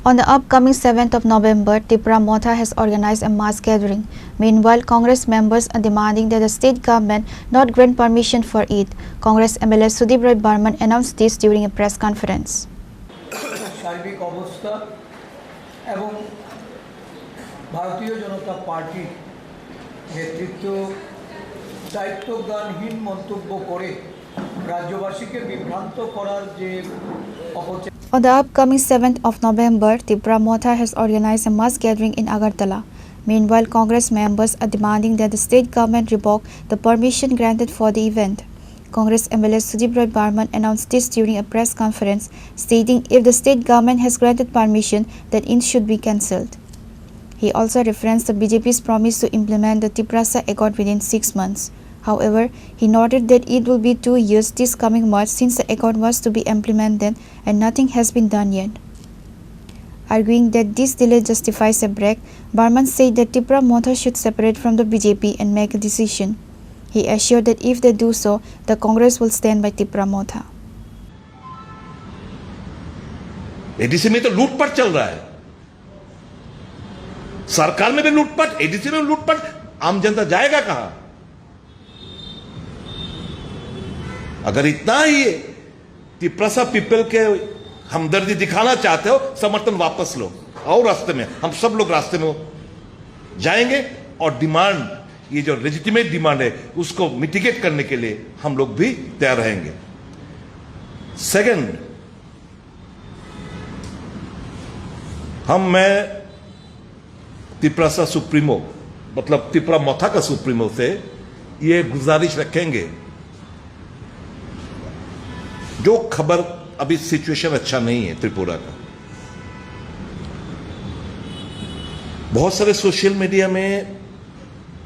On the upcoming 7th of November, Tripura Motha has organized a mass gathering. Meanwhile, Congress members are demanding that the state government not grant permission for it. Congress MLA Sudip Roy Barman announced this during a press conference. সার্বিক অবস্থা এবং ভারতীয় জনতা পার্টির নেতৃত্ব দায়িত্বজ্ঞানহীন মন্তব্য করে রাজ্যবাসীকে বিভ্রান্ত করার যে অপচেষ্টা। On the upcoming 7th of November, Tripura Motha has organized a mass gathering in Agartala. Meanwhile, Congress members are demanding that the state government revoke the permission granted for the event. Congress MLA Sudip Roy Barman announced this during a press conference, stating if the state government has granted permission, then it should be cancelled. He also referenced the BJP's promise to implement the Triprasa Accord within 6 months. However, he noted that it will be 2 years this coming March since the accord was to be implemented and nothing has been done yet. Arguing that this delay justifies a break, Barman said that Tripura Motha should separate from the BJP and make a decision. He assured that if they do so, the Congress will stand by Tripura Motha. ADC में तो लूटपाट चल रहा है, सरकार में भी लूटपाट, एडीसी में लूटपाट, आम जनता जाएगा कहां? अगर इतना ही त्रिपुरा पीपल के हमदर्दी दिखाना चाहते हो, समर्थन वापस लो और रास्ते में हम सब लोग रास्ते में जाएंगे और डिमांड, ये जो लेजिटिमेट डिमांड है उसको मिटिगेट करने के लिए हम लोग भी तैयार रहेंगे। सेकंड, मैं त्रिपुरा सुप्रीमो मतलब त्रिपुरा मोथा का सुप्रीमो से ये गुजारिश रखेंगे, जो खबर अभी सिचुएशन अच्छा नहीं है त्रिपुरा का, बहुत सारे सोशल मीडिया में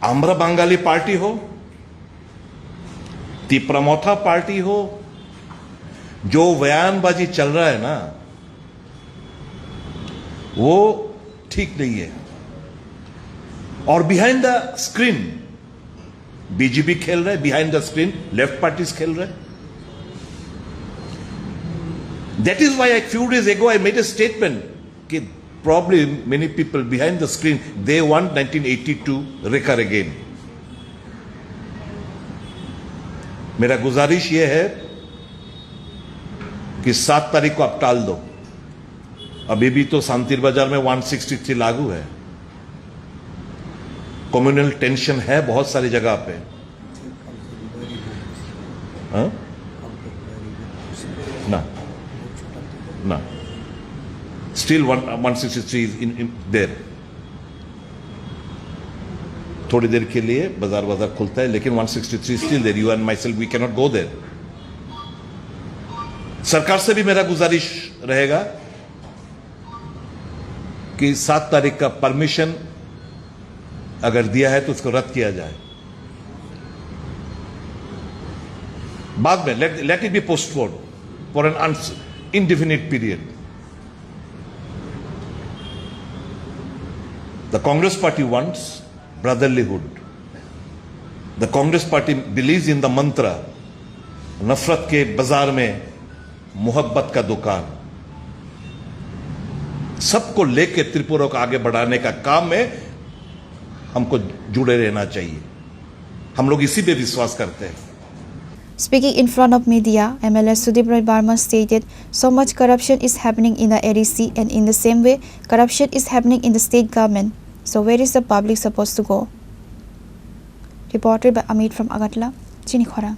आंध्रा बंगाली पार्टी हो, त्रिपुरा मोथा पार्टी हो, जो बयानबाजी चल रहा है ना वो ठीक नहीं है। और बिहाइंड द स्क्रीन बीजेपी खेल रहे, behind the screen left parties खेल रहे। That is why a few days ago I made a statement that probably many people behind the screen, they want 1982 recur again. मेरा गुजारिश ये है कि 7 तारीख को आप टाल दो। अभी भी तो शांति बाजार में 163 लागू है, कम्युनल टेंशन है बहुत सारी जगह पे। ना स्टिल 163 इज इन देयर। थोड़ी देर के लिए बाजार खुलता है, लेकिन 163 still there. You and myself we can not go there. सरकार से भी मेरा गुजारिश रहेगा कि 7 तारीख का परमिशन अगर दिया है तो उसको रद्द किया जाए। बाद में let it be postponed for an indefinite period. The Congress party wants brotherlyhood. The Congress party believes in the mantra, नफरत के बाजार में मोहब्बत का दुकान। सबको लेके त्रिपुरा को आगे बढ़ाने का काम में हमको जुड़े रहना चाहिए। हम लोग इसी पे विश्वास करते हैं। Speaking in front of media, MLA Sudip Roy Barman stated, so much corruption is happening in the ADC and in the same way, corruption is happening in the state government. So where is the public supposed to go? Reported by Amit from Agartala, Chini Khorang.